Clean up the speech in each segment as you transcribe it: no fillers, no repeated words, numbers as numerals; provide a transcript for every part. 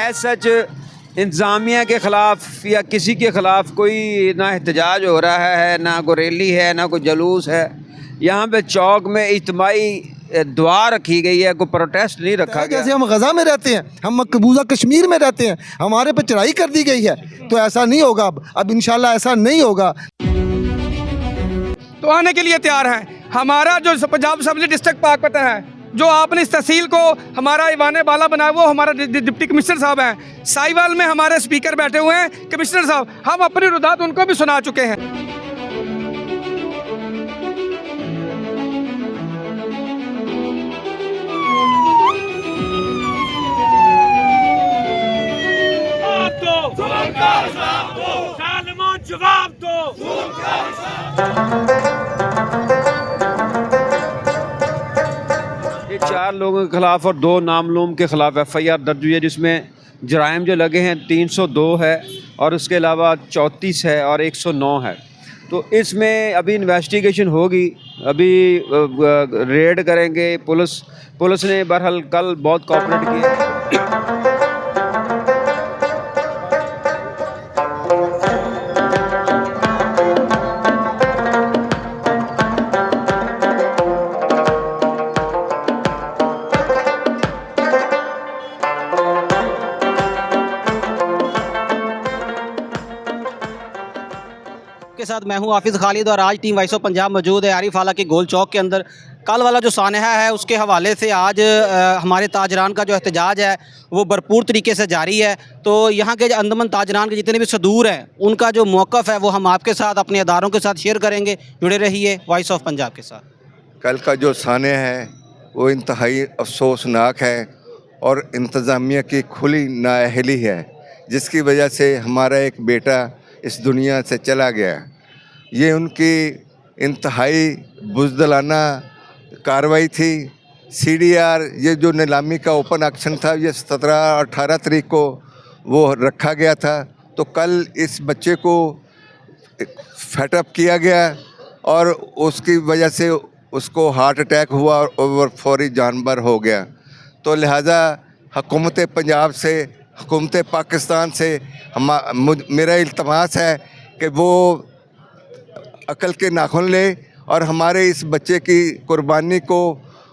As such इंतज़ामिया के ख़िलाफ़ या किसी के ख़िलाफ़ कोई ना एहतजाज हो रहा है, ना कोई रैली है, ना कोई जुलूस है। यहाँ पे चौक में इज्तिमाई दुआ रखी गई है, कोई प्रोटेस्ट नहीं रखा गया। जैसे हम गज़ा में रहते हैं, हम मकबूजा कश्मीर में रहते हैं, हमारे पर चढ़ाई कर दी गई है, तो ऐसा नहीं होगा अब इंशाल्लाह ऐसा नहीं होगा। तो आने के लिए तैयार हैं। हमारा जो पंजाब असेंबली डिस्ट्रिक्ट पाकपतन है, जो आपने इस तहसील को हमारा ईवान बाला बनाया, वो हमारा डिप्टी कमिश्नर साहब हैं। साहिवाल में हमारे स्पीकर बैठे हुए हैं कमिश्नर साहब, हम अपनी रुदात उनको भी सुना चुके हैं। जवाब दो। ये 4 लोगों के ख़िलाफ़ और 2 नामलूम के ख़िलाफ़ FIR दर्ज हुई है, जिसमें जराइम जो लगे हैं 302 है और उसके अलावा 34 है और 109 है। तो इसमें अभी इन्वेस्टिगेशन होगी, अभी रेड करेंगे। पुलिस ने बहरहाल कल बहुत कोऑपरेट किया। के साथ मैं हूं हाफिज़ खालिद और आज टीम वॉइस ऑफ पंजाब मौजूद है आरिफ आला के गोल चौक के अंदर। कल वाला जो सानहा है उसके हवाले से आज हमारे ताजरान का जो एहतजाज है वो भरपूर तरीके से जारी है। तो यहाँ के अंदमन ताजरान के जितने भी सदूर हैं उनका जो मौक़िफ़ है वो हम आपके साथ अपने अदारों के साथ शेयर करेंगे। जुड़े रहिए वॉइस ऑफ पंजाब के साथ। कल का जो सानहा है वो इंतहाई अफसोसनाक है और इंतज़ामिया की खुली नाअहली है, जिसकी वजह से हमारा एक बेटा इस दुनिया से चला गया। ये उनकी इंतहाई बुज़दिलाना कार्रवाई थी। CDR ये जो नीलामी का ओपन एक्शन था, ये 17-18 तारीख को वो रखा गया था। तो कल इस बच्चे को फेटअप किया गया और उसकी वजह से उसको हार्ट अटैक हुआ और फौरी जानबर हो गया। तो लिहाजा हुकूमत पंजाब से, हुकूमत पाकिस्तान से मेरा इल्तमास है कि वो अकल के नाखून ले और हमारे इस बच्चे की कुर्बानी को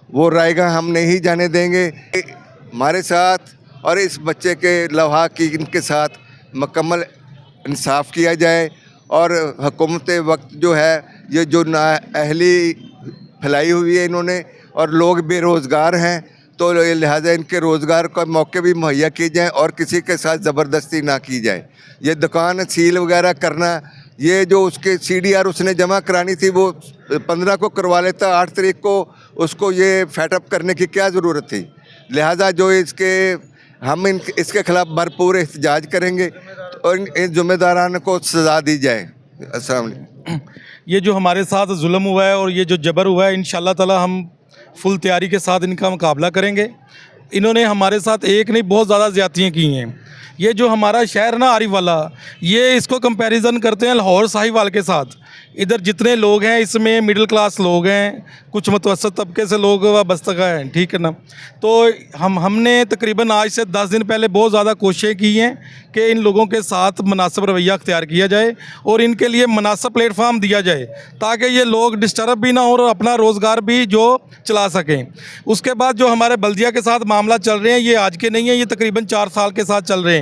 वो रायगा हम नहीं जाने देंगे। हमारे साथ और इस बच्चे के लवाहिकीन के साथ मुकम्मल इंसाफ किया जाए और हुकूमत वक्त जो है ये जो नाअहली फैलाई हुई है इन्होंने और लोग बेरोज़गार हैं, तो लिहाजा इनके रोज़गार का मौके भी मुहैया किए जाएँ और किसी के साथ ज़बरदस्ती ना की जाए। ये दुकान सील वगैरह करना, ये जो उसके CDR उसने जमा करानी थी वो 15 को करवा लेता, 8 तारीख को उसको ये फेटअप करने की क्या ज़रूरत थी। लिहाजा जो हम इसके ख़िलाफ़ भरपूर एहतजाज करेंगे और इन ज़िम्मेदारान को सज़ा दी जाए। अस्सलाम वालेकुम। ये जो हमारे साथ जुल्म हुआ है और ये जो जबर हुआ है, इंशाल्लाह ताला हम फुल तैयारी के साथ इनका मुकाबला करेंगे। इन्होंने हमारे साथ एक नहीं बहुत ज़्यादा ज़्यादतियाँ की हैं। ये जो हमारा शहर ना आरिफ वाला, ये इसको कंपैरिजन करते हैं लाहौर साहिवाल के साथ। इधर जितने लोग हैं इसमें मिडिल क्लास लोग हैं, कुछ मुतवसत तबके से लोग वाबस्ता हैं, ठीक है ना। तो हमने तकरीबन आज से 10 दिन पहले बहुत ज़्यादा कोशिशें की हैं कि इन लोगों के साथ मुनासिब रवैया अख्तियार किया जाए और इनके लिए मुनासिब प्लेटफार्म दिया जाए ताकि ये लोग डिस्टर्ब भी ना हो और अपना रोज़गार भी जो चला सकें। उसके बाद जो हमारे बल्दिया के साथ मामला चल रहे हैं ये आज के नहीं है, ये तकरीबन 4 साल के साथ चल रहे हैं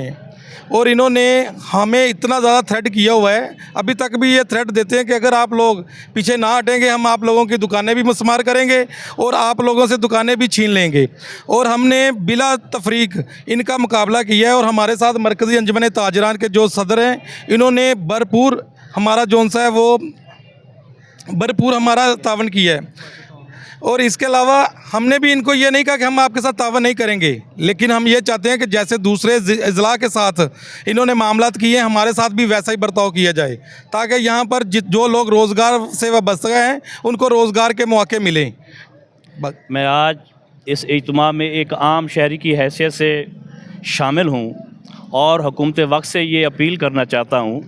और इन्होंने हमें इतना ज़्यादा थ्रेट किया हुआ है। अभी तक भी ये थ्रेट देते हैं कि अगर आप लोग पीछे ना हटेंगे हम आप लोगों की दुकानें भी मुस्मार करेंगे और आप लोगों से दुकानें भी छीन लेंगे। और हमने बिला तफरीक इनका मुकाबला किया है और हमारे साथ मरकज़ी अंजुमन ताजरान के जो सदर हैं इन्होंने भरपूर हमारा जौन सा है वो भरपूर हमारा तावन किया है। और इसके अलावा हमने भी इनको ये नहीं कहा कि हम आपके साथ तावन नहीं करेंगे, लेकिन हम ये चाहते हैं कि जैसे दूसरे अजला के साथ इन्होंने मामलात किए हैं हमारे साथ भी वैसा ही बर्ताव किया जाए ताकि यहाँ पर जो लोग रोज़गार से वाबस्ता हैं उनको रोज़गार के मौके मिलें। मैं आज इस इज्तिमा में एक आम शहरी की हैसियत से शामिल हूँ और हुकूमत वक्त से ये अपील करना चाहता हूँ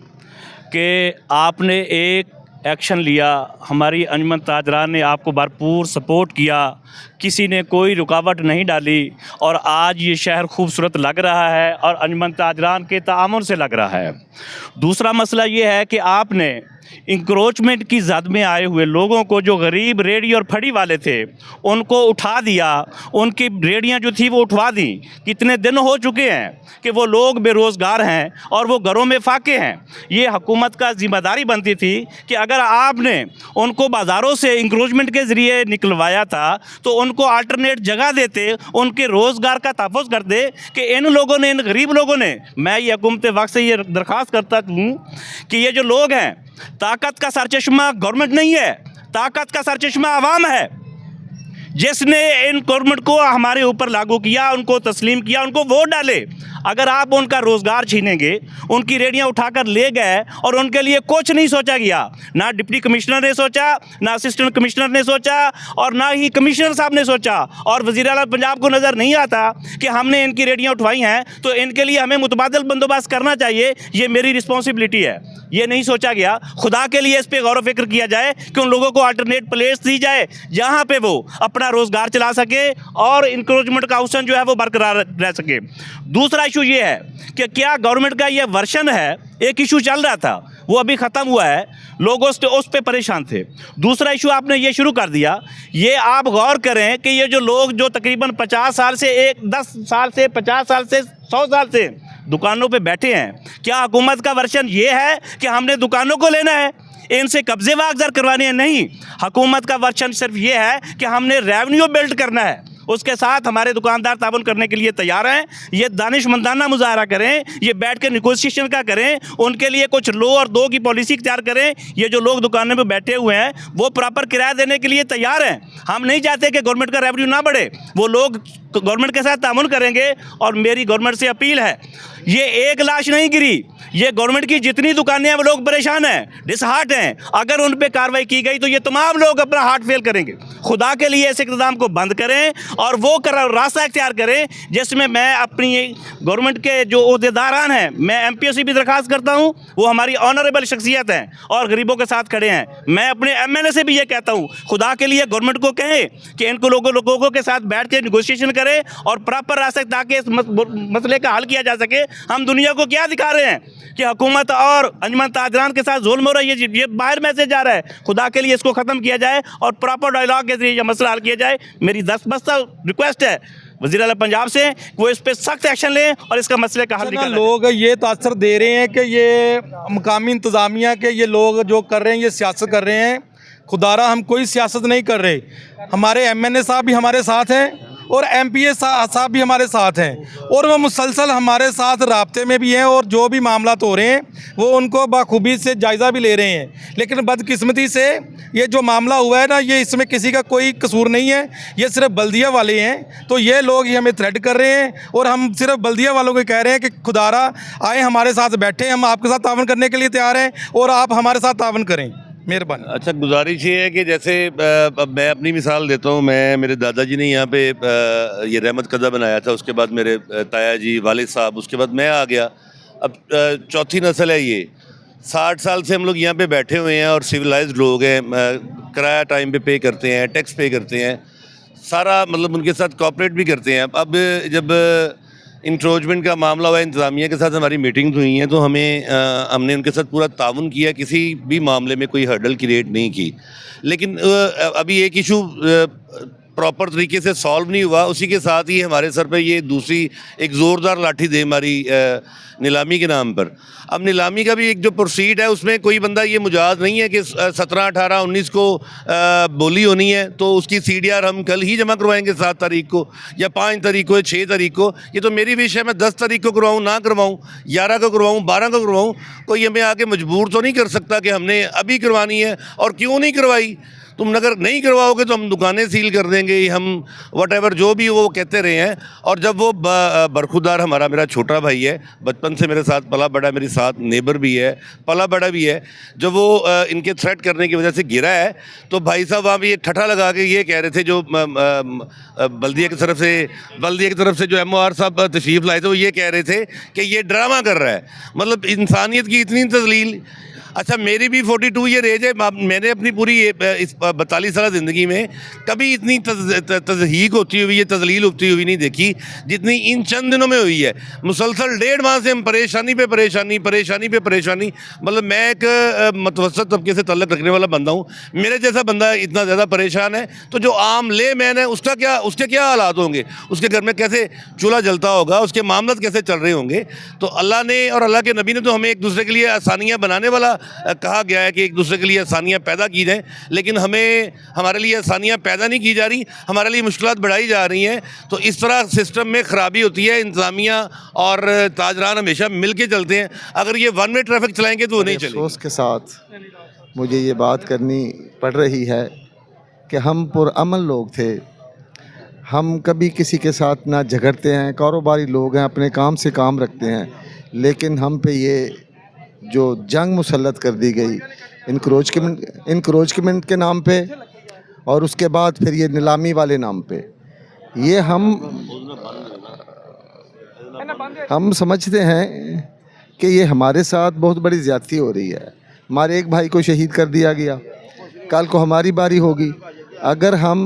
कि आपने एक एक्शन लिया, हमारी अंजुमन ताजरान ने आपको भरपूर सपोर्ट किया, किसी ने कोई रुकावट नहीं डाली और आज ये शहर खूबसूरत लग रहा है और अंजुमन ताजरान के ताआमुन से लग रहा है। दूसरा मसला ये है कि आपने इंक्रोचमेंट की जद में आए हुए लोगों को, जो गरीब रेडी और फड़ी वाले थे, उनको उठा दिया, उनकी रेडियां जो थी वो उठवा दी। कितने दिन हो चुके हैं कि वो लोग बेरोज़गार हैं और वो घरों में फाके हैं। ये हुकूमत का ज़िम्मेदारी बनती थी कि अगर आपने उनको बाज़ारों से इंक्रोचमेंट के ज़रिए निकलवाया था तो उनको अल्टरनेट जगह देते, उनके रोज़गार का तहफ़्फ़ुज़ करते कि इन लोगों ने, इन गरीब लोगों ने। मैं ये हुकूमत वक्त से ये दरख्वास्त करता हूँ कि ये जो लोग हैं, ताकत का सरचश्मा गवर्नमेंट नहीं है, ताकत का सरचश्मा आवाम है, जिसने इन गवर्नमेंट को हमारे ऊपर लागू किया, उनको तस्लीम किया, उनको वोट डाले। अगर आप उनका रोज़गार छीनेंगे, उनकी रेडियां उठाकर ले गए और उनके लिए कुछ नहीं सोचा गया, ना डिप्टी कमिश्नर ने सोचा, ना असिस्टेंट कमिश्नर ने सोचा और ना ही कमिश्नर साहब ने सोचा, और वज़ीर आला पंजाब को नज़र नहीं आता कि हमने इनकी रेडियां उठवाई हैं तो इनके लिए हमें मुतबादल बंदोबस्त करना चाहिए, ये मेरी रिस्पॉन्सिबिलिटी है। ये नहीं सोचा गया। खुदा के लिए इस पर गौर व फिक्र किया जाए कि उन लोगों को अल्टरनेट प्लेस दी जाए जहाँ पे वो अपना रोज़गार चला सके और इंक्रोचमेंट का ऑप्शन जो है वो बरकरार रह सके। दूसरा इशू ये है कि क्या गवर्नमेंट का ये वर्शन है, एक इशू चल रहा था वो अभी ख़त्म हुआ है, लोग उस पे परेशान थे। दूसरा इशू आपने ये शुरू कर दिया। ये आप गौर करें कि ये जो लोग जो तकरीबन 50 साल से 10 साल से 50 साल से 100 साल से दुकानों पे बैठे हैं, क्या हुकूमत का वर्शन ये है कि हमने दुकानों को लेना है, इनसे कब्जे वागज़र करवाने हैं? नहीं, हुकूमत का वर्शन सिर्फ ये है कि हमने रेवेन्यू बिल्ड करना है। उसके साथ हमारे दुकानदार ताउन करने के लिए तैयार हैं। ये दानिशमंदाना मुजाहरा करें, ये बैठ के निगोशिएशन का करें, उनके लिए कुछ लो और दो की पॉलिसी तैयार करें। ये जो लोग दुकानों में बैठे हुए हैं वो प्रॉपर किराया देने के लिए तैयार हैं। हम नहीं चाहते कि गवर्नमेंट का रेवेन्यू ना बढ़े, वो लोग गवर्नमेंट के साथ ताउन करेंगे। और मेरी गवर्नमेंट से अपील है, ये एक लाश नहीं गिरी, ये गवर्नमेंट की जितनी दुकानें हैं वो लोग परेशान हैं, डिसहार्ट हैं। अगर उन पे कार्रवाई की गई तो ये तमाम लोग अपना हार्ट फेल करेंगे। खुदा के लिए इस इक़्तिदाम को बंद करें और वो रास्ता इख्तियार करें जिसमें मैं अपनी गवर्नमेंट के जो ओहदेदारान हैं, मैं MPO से भी दरख्वास्त करता हूँ, वो हमारी ऑनरेबल शख्सियत हैं और गरीबों के साथ खड़े हैं। मैं अपने MLA से भी ये कहता हूँ, खुदा के लिए गवर्नमेंट को कहें कि इनको लोगों के साथ बैठ के निगोशिएशन करें और प्रॉपर रास्ते ताकि इस मसले का हल किया जा सके। हम दुनिया को क्या दिखा रहे हैं कि हुकूमत और अंजुमन ताजरान के साथ जुल्म हो रहा है, ये बाहर मैसेज जा रहा है। खुदा के लिए इसको ख़त्म किया जाए और प्रॉपर डायलॉग के जरिए यह मसला हल किया जाए। मेरी 10 बस्ता रिक्वेस्ट है वज़ीर आला पंजाब से, वो इस पर सख्त एक्शन लें और इसका मसले का हल निकालें। लोग ये तासर दे रहे हैं कि ये मकामी इंतज़ामिया के ये लोग जो कर रहे हैं ये सियासत कर रहे हैं। खुदारा हम कोई सियासत नहीं कर रहे, हमारे MNA साहब भी हमारे साथ हैं और MPA साहब भी हमारे साथ हैं और वो मुसलसल हमारे साथ राब्ते में भी हैं और जो भी मामला हो रहे हैं वो उनको बाखूबी से जायज़ा भी ले रहे हैं। लेकिन बदकिस्मती से ये जो मामला हुआ है ना, ये इसमें किसी का कोई कसूर नहीं है, ये सिर्फ बल्दिया वाले हैं। तो ये लोग ही हमें थ्रेट कर रहे हैं और हम सिर्फ बल्दिया वालों को कह रहे हैं कि खुदारा आए हमारे साथ बैठे, हम आपके साथ तावन करने के लिए तैयार हैं और आप हमारे साथ तावन करें, मेहरबानी। अच्छा, गुजारिश ये है कि जैसे अब मैं अपनी मिसाल देता हूँ। मेरे दादाजी ने यहाँ पे ये रहमत कदा बनाया था, उसके बाद मेरे ताया जी, वालिद साहब, उसके बाद मैं आ गया। अब चौथी नस्ल है ये। 60 साल से हम लोग यहाँ पे बैठे हुए हैं और सिविलाइज्ड लोग हैं, किराया टाइम पे पे करते हैं, टैक्स पे करते हैं, सारा मतलब उनके साथ कोऑपरेट भी करते हैं। अब जब इंक्रोचमेंट का मामला हुआ, इंतज़ामिया के साथ हमारी मीटिंग्स हुई हैं तो हमने उनके साथ पूरा ताउन किया, किसी भी मामले में कोई हर्डल क्रिएट नहीं की। लेकिन अभी एक इशू प्रॉपर तरीके से सॉल्व नहीं हुआ, उसी के साथ ही हमारे सर पे ये दूसरी एक ज़ोरदार लाठी दे हमारी नीलामी के नाम पर। अब नीलामी का भी एक जो प्रोसीड है उसमें कोई बंदा ये मुजाज नहीं है कि 17, 18, 19 को बोली होनी है तो उसकी CDR हम कल ही जमा करवाएंगे 7 तारीख को या 5 तारीख को या 6 तारीख को। ये तो मेरी विश है, मैं 10 तारीख को करवाऊँ, ना करवाऊँ, 11 को करवाऊँ, 12 को करवाऊँ, कोई हमें आके मजबूर तो नहीं कर सकता कि हमने अभी करवानी है। और क्यों नहीं करवाई? तुम अगर नहीं करवाओगे तो हम दुकानें सील कर देंगे, हम वटेवर जो भी वो कहते रहे हैं। और जब वो बरखुदार मेरा छोटा भाई है, बचपन से मेरे साथ पला बड़ा, मेरे साथ नेबर भी है, पला बड़ा भी है, जब वो इनके थ्रेट करने की वजह से गिरा है तो भाई साहब वहाँ भी ये ठठा लगा के ये कह रहे थे, जो बल्दिया की तरफ से जो MOR साहब तशरीफ़ लाए थे, वो ये कह रहे थे कि ये ड्रामा कर रहा है। मतलब इंसानियत की इतनी तज़लील। अच्छा मेरी भी 42 ईयर एज है, मैंने अपनी पूरी इस 42 साल ज़िंदगी में कभी इतनी तज़हीक होती हुई है, तज़लील होती हुई नहीं देखी जितनी इन चंद दिनों में हुई है। मुसलसल 1.5 माह से हम परेशानी पे परेशानी, मतलब मैं एक मतवसत तबके से तल्लुक़ रखने वाला बंदा हूँ। मेरे जैसा बंदा इतना ज़्यादा परेशान है तो जो आम ले मैन है उसके क्या हालात होंगे, उसके घर में कैसे चूल्हा जलता होगा, उसके मामला कैसे चल रहे होंगे। तो अल्लाह ने और अल्लाह के नबी ने तो हमें एक दूसरे के लिए आसानियाँ बनाने वाला कहा गया है कि एक दूसरे के लिए आसानियाँ पैदा की जाएँ, लेकिन हमारे लिए आसानियाँ पैदा नहीं की जा रही, हमारे लिए मुश्किलात बढ़ाई जा रही हैं। तो इस तरह सिस्टम में ख़राबी होती है। इंतज़ामिया और ताजरान हमेशा मिल के चलते हैं, अगर ये वन वे ट्रैफिक चलाएंगे तो वो नहीं चलेगा। अफसोस के साथ मुझे ये बात करनी पड़ रही है कि हम पुरअमन लोग थे, हम कभी किसी के साथ ना झगड़ते हैं, कारोबारी लोग हैं, अपने काम से काम रखते हैं, लेकिन हम पे ये जो जंग मुसल्लत कर दी गई इंक्रोचमेंट के नाम पे, और उसके बाद फिर ये नीलामी वाले नाम पे, ये हम समझते हैं कि ये हमारे साथ बहुत बड़ी ज़्यादती हो रही है। हमारे एक भाई को शहीद कर दिया गया, कल को हमारी बारी होगी। अगर हम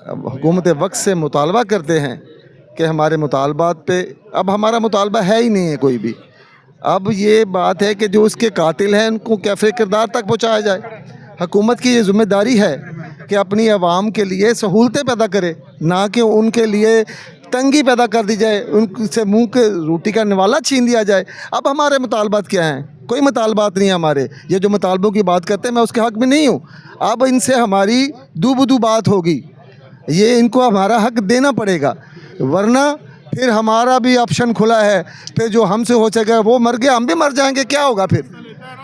हुकूमत वक्त से मुतालबा करते हैं कि हमारे मुतालबात पे, अब हमारा मुतालबा है ही नहीं है कोई भी। अब ये बात है कि जो उसके कातिल हैं उनको कैफ़े किरदार तक पहुंचाया जाए। हुकूमत की ये ज़िम्मेदारी है कि अपनी आवाम के लिए सहूलतें पैदा करे, ना कि उनके लिए तंगी पैदा कर दी जाए, उनसे मुंह के रोटी का निवाला छीन लिया जाए। अब हमारे मुतालबात क्या हैं? कोई मुतालबात नहीं है हमारे। ये जो मुतालबों की बात करते हैं मैं उसके हक़ में नहीं हूँ। अब इनसे हमारी दूबदू बात होगी, ये इनको हमारा हक़ देना पड़ेगा, वरना फिर हमारा भी ऑप्शन खुला है। फिर जो हमसे हो सकेगा वो मर गया, हम भी मर जाएंगे, क्या होगा फिर?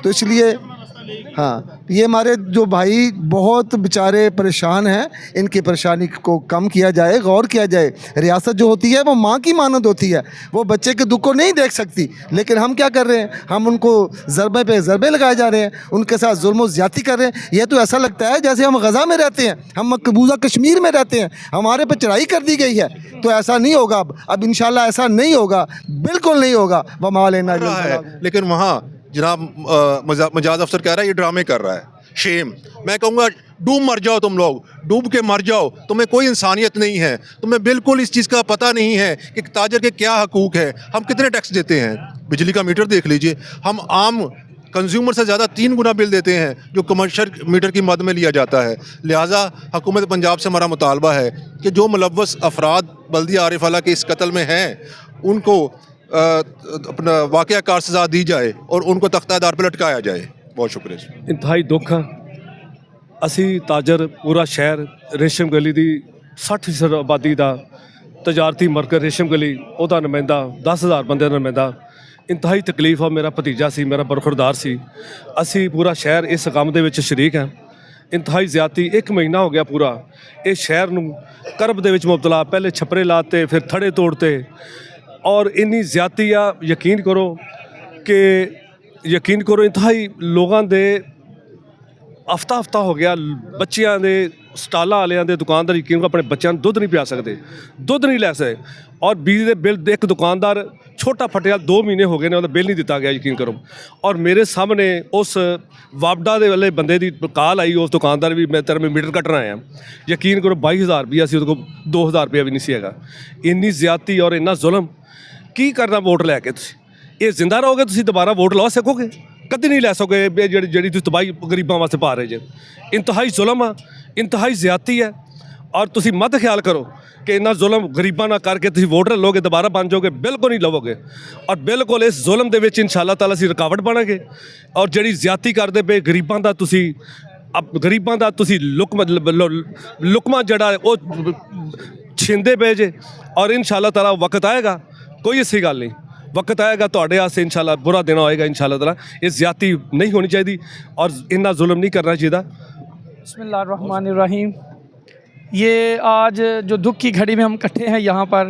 तो इसलिए हाँ, ये हमारे जो भाई बहुत बेचारे परेशान हैं, इनकी परेशानी को कम किया जाए, गौर किया जाए। रियासत जो होती है वो माँ की मानद होती है, वो बच्चे के दुख को नहीं देख सकती, लेकिन हम क्या कर रहे हैं? हम उनको ज़रबे पे ज़रबे लगाए जा रहे हैं, उनके साथ जुल्म ज़्यादती कर रहे हैं। ये तो ऐसा लगता है जैसे हम गज़ा में रहते हैं, हम मकबूजा कश्मीर में रहते हैं, हमारे पर चढ़ाई कर दी गई है। तो ऐसा नहीं होगा, अब इंशाल्लाह ऐसा नहीं होगा, बिल्कुल नहीं होगा। वमा अलैना इल्ला अल बलाग। लेकिन वहाँ जनाब मजाज अफसर कह रहा है ये ड्रामे कर रहा है। शेम। मैं कहूँगा डूब मर जाओ, तुम लोग डूब के मर जाओ, तुम्हें कोई इंसानियत नहीं है, तुम्हें बिल्कुल इस चीज़ का पता नहीं है कि ताजर के क्या हकूक़ है, हम कितने टैक्स देते हैं। बिजली का मीटर देख लीजिए, हम आम कंज्यूमर से ज़्यादा 3 गुना बिल देते हैं जो कमर्शियल मीटर की मद में लिया जाता है। लिहाजा हुकूमत पंजाब से हमारा मुतालबा है कि जो मुलव्वस अफराद बल्दिया आरिफ आला के इस कत्ल में हैं उनको अपना वाक़या कार सज़ा दी जाए और उनको तख्तादार पर लटकाया जाए। बहुत शुक्रिया। इंतहाई दुख है, असी ताजर पूरा शहर रेशम गली की 60% आबादी का तजारती मरकज़ रेशम गली, ਉਹਦਾ ਨੁਮਾਇੰਦਾ 10,000 ਬੰਦੇ ਦਾ ਨੁਮਾਇੰਦਾ। इंतहाई तकलीफ आ, मेरा भतीजा सी, मेरा बरखुरदार सी, असी पूरा शहर इस काम दे विच शरीक हैं। इंतहाई ज़्यादती 1 महीना हो गया पूरा इस शहर नूं करब दे विच मुबतला, पहले छपरे लाते फिर थड़े तोड़ते, और इन्नी ज़्यादती आ यकीन करो इंतहाई लोगों के हफ्ता हो गया। बच्चियां दे स्टाला वालियां दे दुकानदार यकीन करो अपने बच्चों दुध नहीं पिया सकते, दुध नहीं लै सकते, और बिजली के बिल एक दुकानदार छोटा फटिया 2 महीने हो गए ने, बिल नहीं दिता गया यकीन करो। और मेरे सामने उस वापडा दे वाले बंदे की कॉल आई, उस दुकानदार भी मैं तेरे में मीटर कटना आया, यकीन करो 22,000 रुपया सी, उसको 2,000 रुपया भी नहीं सी हैगा। इन्नी ज़्यादती और इन्ना जुल्म की करना वोट लैके तुसीं? ये जिंदा रहोगे तुसीं दोबारा वोट ला सकोगे? कदी नहीं लै सकोगे। जी तबाही गरीबों वास्ते पा रहे जे, इंतहाई जुल्म आ, इंतहाई ज़्यादती है। और तुसीं मत ख्याल करो कि इन्ना जुल्म गरीबां ना करके तुसीं वोट लोगे दोबारा बन जाओगे, बिल्कुल नहीं लवोगे। और बिल्कुल इस जुल्म दे विच इंशाअल्लाह ताला असीं रुकावट बनांगे। और जिहड़ी ज़्यादती करदे पे गरीबां दा तुसीं लुकमा जिहड़ा वो छींदे पे जे। और इंशाअल्लाह ताला वक्त आएगा, कोई ऐसी गल नहीं, वक्त आएगा तुहाडे वास्ते इंशाअल्लाह बुरा दिन आएगा इंशाअल्लाह ताला। ये ज़्यादती नहीं होनी चाहिए और इन्ना जुल्म नहीं करना चाहिए। बिस्मिल्लाहिर्रहमानिर्रहीम। ये आज जो दुख की घड़ी में हम इकट्ठे हैं यहाँ पर,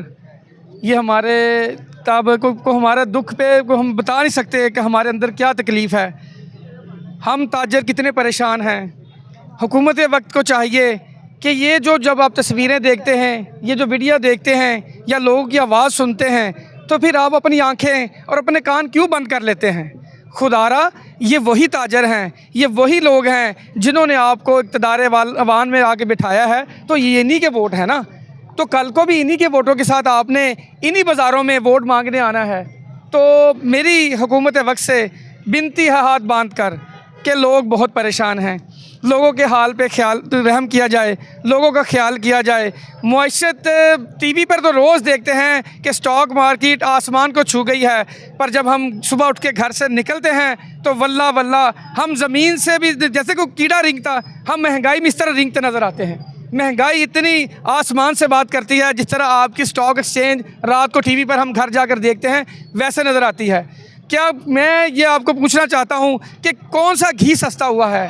ये हमारे तब को हमारे दुख पे को हम बता नहीं सकते कि हमारे अंदर क्या तकलीफ़ है। हम ताजर कितने परेशान हैं। हुकूमत वक्त को चाहिए कि ये जो जब आप तस्वीरें देखते हैं, ये जो वीडियो देखते हैं या लोगों की आवाज़ सुनते हैं, तो फिर आप अपनी आंखें और अपने कान क्यों बंद कर लेते हैं? खुदारा ये वही ताजर हैं, ये वही लोग हैं जिन्होंने आपको इक़्तिदार अवान में आके बिठाया है। तो ये इन्हीं के वोट हैं ना, तो कल को भी इन्हीं के वोटों के साथ आपने इन्हीं बाज़ारों में वोट मांगने आना है। तो मेरी हुकूमत वक्त से बिनती है हाथ बांध कर कि लोग बहुत परेशान हैं, लोगों के हाल पे ख्याल रहम किया जाए, लोगों का ख्याल किया जाए। मुआशरत टीवी पर तो रोज़ देखते हैं कि स्टॉक मार्केट आसमान को छू गई है, पर जब हम सुबह उठ के घर से निकलते हैं तो वल्ला वल्ला हम ज़मीन से भी जैसे कोई कीड़ा रेंगता, हम महंगाई में इस तरह रेंगते नज़र आते हैं। महंगाई इतनी आसमान से बात करती है, जिस तरह आपकी स्टॉक एक्सचेंज रात को टीवी पर हम घर जाकर देखते हैं वैसे नज़र आती है। क्या मैं ये आपको पूछना चाहता हूँ कि कौन सा घी सस्ता हुआ है,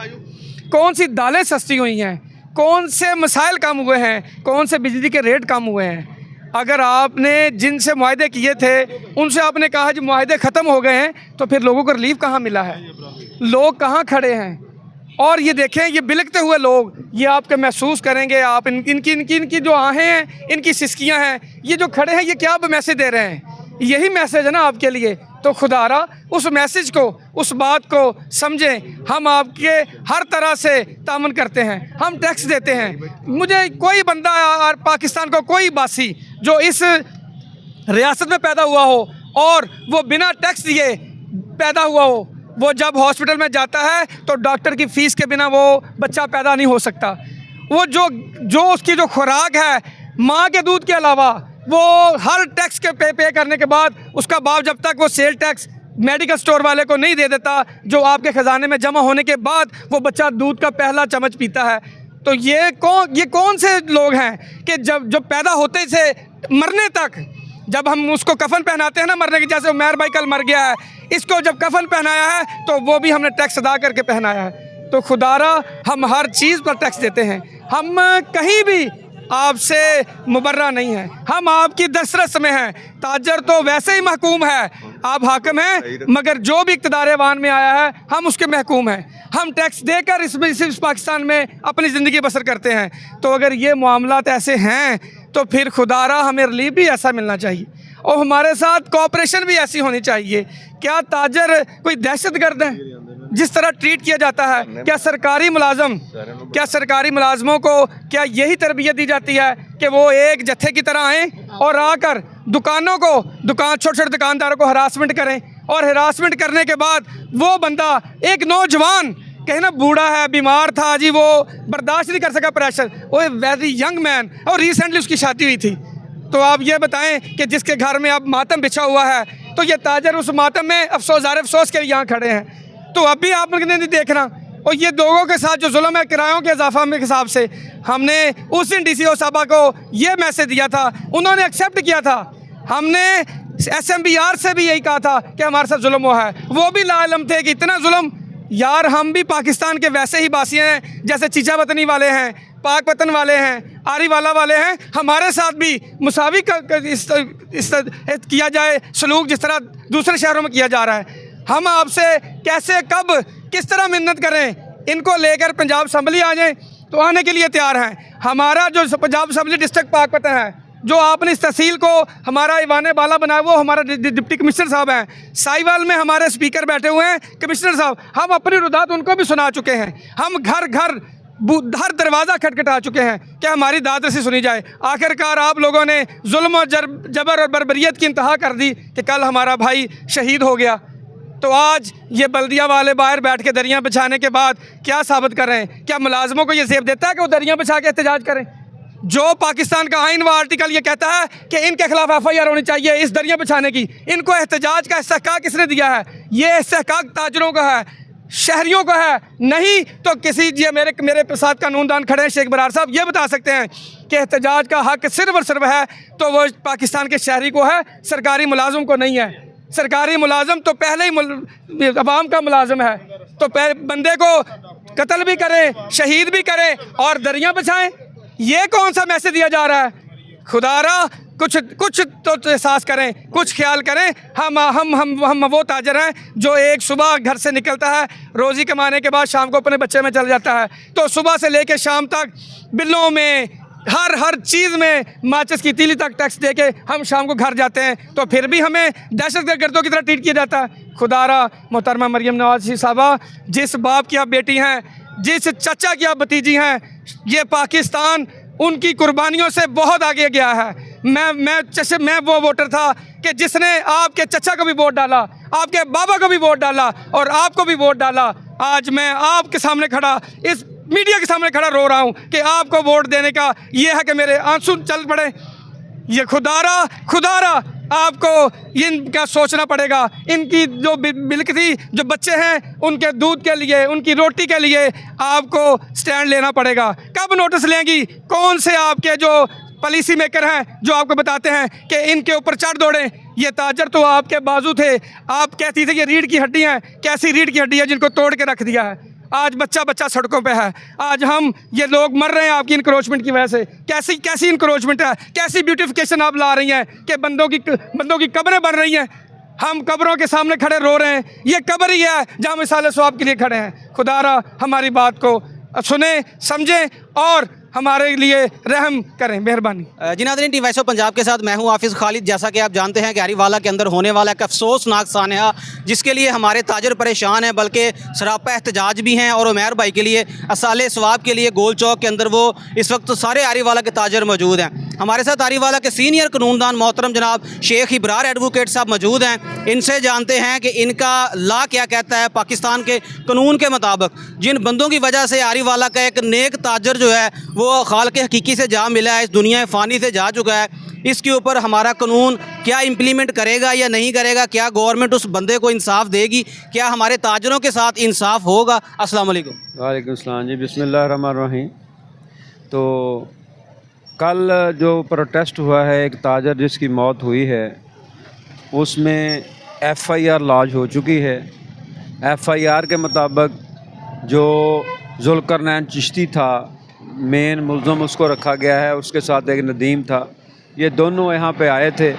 कौन सी दालें सस्ती हुई हैं, कौन से मसाइल कम हुए हैं, कौन से बिजली के रेट कम हुए हैं? अगर आपने जिनसे मुआहदे किए थे उनसे आपने कहा जी मुआहदे ख़त्म हो गए हैं, तो फिर लोगों को रिलीफ कहाँ मिला है? लोग कहाँ खड़े हैं? और ये देखें, ये बिलकते हुए लोग, ये आपके महसूस करेंगे आप, इनकी जो आहें हैं, इनकी सिसकियाँ हैं, ये जो खड़े हैं, ये क्या मैसेज दे रहे हैं? यही मैसेज है ना आपके लिए। तो खुदारा उस मैसेज को, उस बात को समझें। हम आपके हर तरह से तामन करते हैं, हम टैक्स देते हैं। मुझे कोई बंदा और पाकिस्तान को कोई बासी जो इस रियासत में पैदा हुआ हो और वो बिना टैक्स दिए पैदा हुआ हो, वो जब हॉस्पिटल में जाता है तो डॉक्टर की फ़ीस के बिना वो बच्चा पैदा नहीं हो सकता। वो जो उसकी जो खुराक है माँ के दूध के अलावा, वो हर टैक्स के पे करने के बाद उसका बाप जब तक वो सेल टैक्स मेडिकल स्टोर वाले को नहीं दे देता, जो आपके ख़जाने में जमा होने के बाद वो बच्चा दूध का पहला चम्मच पीता है। तो ये कौन से लोग हैं कि जब पैदा होते से मरने तक, जब हम उसको कफन पहनाते हैं ना मरने की, जैसे उमैर भाई कल मर गया है, इसको जब कफन पहनाया है तो वो भी हमने टैक्स अदा करके पहनाया है। तो खुदारा हम हर चीज़ पर टैक्स देते हैं, हम कहीं भी आपसे मुबर्रा नहीं है, हम आपकी दस्तरस में हैं। ताजर तो वैसे ही महकूम है, आप हाकिम हैं, मगर जो भी इक़्तिदार अवान में आया है हम उसके महकूम हैं। हम टैक्स देकर इस पाकिस्तान में अपनी ज़िंदगी बसर करते हैं। तो अगर ये मामलात ऐसे हैं तो फिर खुदारा हमें रिलीफ भी ऐसा मिलना चाहिए और हमारे साथ कोऑपरेशन भी ऐसी होनी चाहिए। क्या ताजर कोई दहशतगर्द है जिस तरह ट्रीट किया जाता है? क्या सरकारी मुलाजमों को क्या यही तरबियत दी जाती है कि वो एक जत्थे की तरह आएँ और आकर छोटे छोटे दुकानदारों को हरासमेंट करें, और हरासमेंट करने के बाद वो बंदा, एक नौजवान कहीं ना बूढ़ा है, बीमार था जी, वो बर्दाश्त नहीं कर सका प्रेशर, वो वेरी यंग मैन, और रिसेंटली उसकी शादी हुई थी। तो आप ये बताएं कि जिसके घर में अब मातम बिछा हुआ है, तो ये ताजर उस मातम में अफसोस के यहाँ खड़े हैं। तो अभी आपने नहीं देखना। और ये लोगों के साथ जो जुल्म है किरायों के इजाफा में हिसाब से, हमने उस दिन DCO साहबा को ये मैसेज दिया था, उन्होंने एक्सेप्ट किया था। हमने SMBR से भी यही कहा था कि हमारे साथ जुल्म हुआ है, वो भी लाइलम थे कि इतना जुल्म। यार हम भी पाकिस्तान के वैसे ही बासी हैं जैसे चीचा वतनी वाले हैं, पाक वतन वाले हैं, आरी वाला वाले हैं। हमारे साथ भी मुसावी किया जाए सलूक जिस तरह दूसरे शहरों में किया जा रहा है। हम आपसे कैसे, कब, किस तरह मिन्नत करें? इनको लेकर पंजाब असम्बली आ जाएं तो आने के लिए तैयार हैं। हमारा जो पंजाब असम्बली डिस्ट्रिक्ट पाकपतन है, जो आपने इस तहसील को हमारा ईवान बाला बनाया, वो हमारा डिप्टी कमिश्नर साहब हैं। साहिवाल में हमारे स्पीकर बैठे हुए हैं कमिश्नर साहब, हम अपनी रुदात उनको भी सुना चुके हैं। हम घर हर दरवाज़ा खटखटा चुके हैं कि हमारी दाद रसी सुनी जाए। आखिरकार आप लोगों ने जुल्म और जबर और बर्बरियत की इंतहा कर दी कि कल हमारा भाई शहीद हो गया। तो आज ये बल्दिया वाले बाहर बैठ के दरियाँ बिछाने के बाद क्या साबित कर रहे हैं? क्या मुलाजमों को ये ज़ेब देता है कि वो दरियाँ बिछा के एहतजाज करें? जो पाकिस्तान का आइन व आर्टिकल ये कहता है कि इनके खिलाफ FIR होनी चाहिए इस दरिया बिछाने की, इनको एहतजाज का इस्तेहकाक किसने दिया है? ये इस्तेहकाक ताजरों का है, शहरियों का है। नहीं तो किसी ये मेरे साथ कानूनदान खड़े हैं शेख बरार साहब, ये बता सकते हैं कि एहतजाज का हक सिर्फ और सिर्फ है तो वो पाकिस्तान के शहरी को है, सरकारी मुलाजिम को नहीं है। सरकारी मुलाजिम तो पहले ही अवाम का मुलाजिम है, तो बंदे को कत्ल भी करें, शहीद भी करें और दरियाँ बिछाएं। ये कौन सा मैसेज दिया जा रहा है? खुदारा कुछ तो एहसास करें, कुछ ख्याल करें। हम वो ताजर हैं जो एक सुबह घर से निकलता है, रोज़ी कमाने के बाद शाम को अपने बच्चे में चल जाता है, तो सुबह से लेकर शाम तक बिलों में, हर चीज़ में माचिस की तीली तक टैक्स दे के हम शाम को घर जाते हैं, तो फिर भी हमें दहशतगर्दों की तरह ट्रीट किया जाता है। खुदारा मोहतरमा मरियम नवाज साहबा, जिस बाप की आप बेटी हैं, जिस चचा की आप भतीजी हैं, ये पाकिस्तान उनकी कुर्बानियों से बहुत आगे गया है। मैं वो वोटर था कि जिसने आपके चचा को भी वोट डाला, आपके बाबा को भी वोट डाला और आपको भी वोट डाला। आज मैं आपके सामने खड़ा, इस मीडिया के सामने खड़ा रो रहा हूँ कि आपको वोट देने का ये है कि मेरे आंसू चल पड़े। ये खुदारा आपको इनका सोचना पड़ेगा। इनकी जो मिल्क थी, जो बच्चे हैं, उनके दूध के लिए, उनकी रोटी के लिए आपको स्टैंड लेना पड़ेगा। कब नोटिस लेंगी? कौन से आपके जो पॉलिसी मेकर हैं जो आपको बताते हैं कि इनके ऊपर चढ़ दौड़ें? ये ताजर तो आपके बाजू थे, आप कहती थी कि रीढ़ की हड्डी हैं। कैसी रीढ़ की हड्डी है जिनको तोड़ के रख दिया है? आज बच्चा सड़कों पे है। आज ये लोग मर रहे हैं आपकी इंक्रोचमेंट की वजह से। कैसी इंक्रोचमेंट है? कैसी ब्यूटिफिकेशन आप ला रही हैं कि बंदों की कब्रें बन रही हैं। हम कब्रों के सामने खड़े रो रहे हैं। ये कब्र ही है जहाँ मिसाल सवाब के लिए खड़े हैं। खुदारा हमारी बात को सुने, समझें और हमारे लिए रहम करें, मेहरबानी। जी नाज़रीन, टी वॉइस ऑफ पंजाब के साथ मैं हूं हाफिज़ खालिद। जैसा कि आप जानते हैं कि हरीवाला के अंदर होने वाला एक अफसोसनाक सानहा, जिसके लिए हमारे ताजर परेशान हैं, बल्कि सरापा एहतजाज भी हैं। और उमैर भाई के लिए असाले सवाब के लिए गोल चौक के अंदर वो इस वक्त सारे हरीवाला के ताजर मौजूद हैं। हमारे साथ हरीवाला के सीनियर कानूनदान मोहतरम जनाब शेख इब्रार एडवोकेट साहब मौजूद हैं। इनसे जानते हैं कि इनका ला क्या कहता है पाकिस्तान के कानून के मुताबिक। जिन बंदों की वजह से हरीवाला का एक नेक ताजर जो है वो खालिक हकीकी से जा मिला है, इस दुनिया फ़ानी से जा चुका है, इसके ऊपर हमारा कानून क्या इम्प्लीमेंट करेगा या नहीं करेगा? क्या गवर्नमेंट उस बंदे को इंसाफ देगी? क्या हमारे ताजरों के साथ इंसाफ होगा? अस्सलाम वालेकुम। वालेकुम सलाम जी, बिस्मिल्लाहिर्रहमानिर्रहीम। तो कल जो प्रोटेस्ट हुआ है, एक ताजर जिसकी मौत हुई है, उसमें FIR लॉन्च हो चुकी है। FIR के मुताबिक जो जुल्करनैन चिश्ती था, मेन मुल्ज़म उसको रखा गया है, उसके साथ एक नदीम था। ये दोनों यहाँ पे आए थे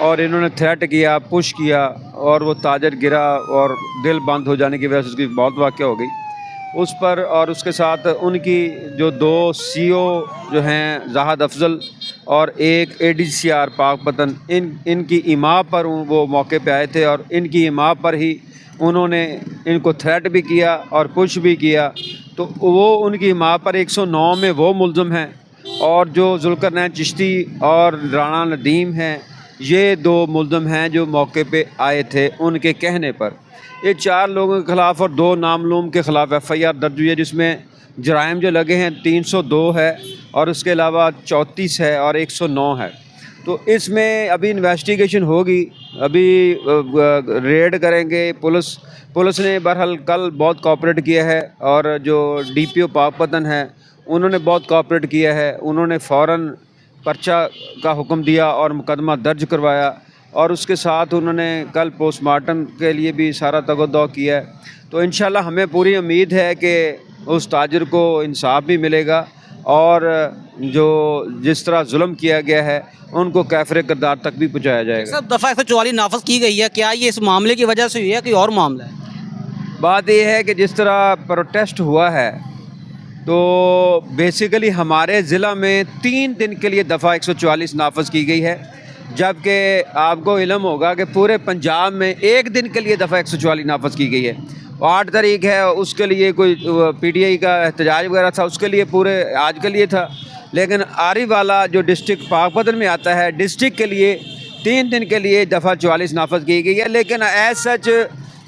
और इन्होंने थ्रेट किया, पुश किया और वो ताजर गिरा और दिल बंद हो जाने की वजह से उसकी मौत वाक़ हो गई उस पर। और उसके साथ उनकी जो 2 CO जो हैं, जाहद अफजल और एक ADCR पाकपतन, इनकी इमा पर वो मौके पे आए थे और इनकी इमा पर ही उन्होंने इनको थ्रेट भी किया और पुश भी किया। तो वो उनकी माँ पर 109 में वो मुल्ज़म हैं और जो जुल्करनैन चिश्ती और राणा नदीम हैं, ये 2 मुल्ज़म हैं जो मौके पे आए थे उनके कहने पर। ये 4 लोगों के ख़िलाफ़ और 2 नामलूम के ख़िलाफ़ FIR दर्ज हुई है, जिसमें जराइम जो लगे हैं 302 है और उसके अलावा 34 है और 109 है। तो इसमें अभी इन्वेस्टिगेशन होगी, अभी रेड करेंगे। पुलिस ने बहरहाल कल बहुत कोऑपरेट किया है और जो DPO पाकपतन है उन्होंने बहुत कोऑपरेट किया है। उन्होंने फ़ौरन पर्चा का हुक्म दिया और मुकदमा दर्ज करवाया और उसके साथ उन्होंने कल पोस्टमार्टम के लिए भी सारा तगदो किया है। तो इंशाल्लाह हमें पूरी उम्मीद है कि उस ताजर को इंसाफ भी मिलेगा और जो जिस तरह जुल्म किया गया है उनको कैफरे किरदार तक भी पहुँचाया जाएगा। सब दफ़ा 144 नाफज की गई है, क्या ये इस मामले की वजह से हुई है कि और मामला है? बात यह है कि जिस तरह प्रोटेस्ट हुआ है तो बेसिकली हमारे ज़िला में 3 दिन के लिए दफ़ा 144 नाफज की गई है, जबकि आपको इल्म होगा कि पूरे पंजाब में 1 दिन के लिए दफ़ा 144 नाफज की गई है। 8 तारीख है, उसके लिए कोई PTI का एहतजाज वगैरह था, उसके लिए पूरे आज के लिए था। लेकिन हरीवाला जो डिस्ट्रिक्ट पाकपतन में आता है, डिस्ट्रिक्ट के लिए 3 दिन के लिए दफ़ा 44 नाफज की गई है। लेकिन एज सच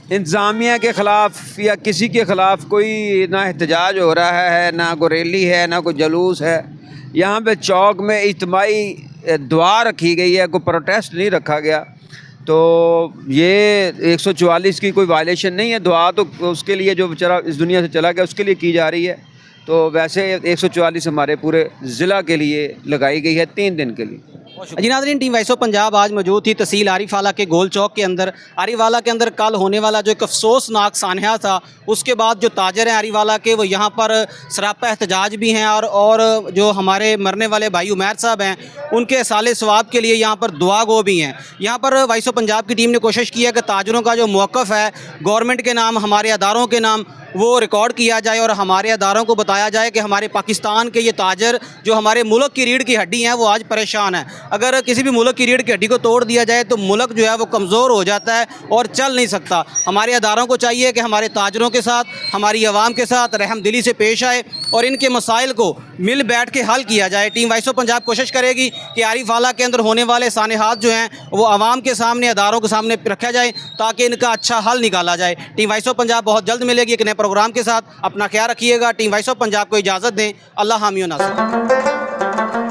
इंतज़ामिया के ख़िलाफ़ या किसी के ख़िलाफ़ कोई ना एहतजाज हो रहा है, ना कोई रैली है, ना कोई जलूस है। यहाँ पे चौक में इज्तिमाई दुआ रखी गई है, कोई प्रोटेस्ट नहीं रखा गया। तो ये 144 की कोई वायलेशन नहीं है। दुआ तो उसके लिए जो बेचारा इस दुनिया से चला गया उसके लिए की जा रही है। तो वैसे 144 हमारे पूरे ज़िला के लिए लगाई गई है 3 दिन के लिए। जी नाज़रीन, टीम वॉइस ऑफ पंजाब आज मौजूद थी तहसील आरिफवाला के गोल चौक के अंदर। आरिफवाला के अंदर कल होने वाला जो एक अफसोसनाक सानहा था, उसके बाद जो ताजर हैं आरिफवाला के वो यहाँ पर सरापा एहतजाज भी हैं और जो हमारे मरने वाले भाई उमैर साहब हैं उनके साले सवाब के लिए यहाँ पर दुआ गो भी हैं। यहाँ पर वॉइस ऑफ पंजाब की टीम ने कोशिश की है कि ताजरों का जो मौक़िफ़ है गवर्नमेंट के नाम, हमारे अदारों के नाम, वो रिकॉर्ड किया जाए और हमारे अदारों को बताया जाए कि हमारे पाकिस्तान के ये ताजर जो हमारे मुल्क की रीढ़ की हड्डी हैं वो आज परेशान है। अगर किसी भी मुल्क की रीढ़ की हड्डी को तोड़ दिया जाए तो मुल्क जो है वो कमज़ोर हो जाता है और चल नहीं सकता। हमारे अदारों को चाहिए कि हमारे ताजरों के साथ, हमारी आवाम के साथ रहमदिली से पेश आए और इनके मसाइल को मिल बैठ के हल किया जाए। टीम वॉइस ऑफ पंजाब कोशिश करेगी कि आरिफवाला के अंदर होने वाले सानहात जो हैं वो आवाम के सामने, अदारों के सामने रखा जाए ताकि इनका अच्छा हल निकाला जाए। टीम वॉइस ऑफ पंजाब बहुत जल्द मिलेगी एक नए प्रोग्राम के साथ। अपना ख्याल रखिएगा। टीम वॉइस ऑफ पंजाब को इजाज़त दें। अल्लाह हामी व नासिर।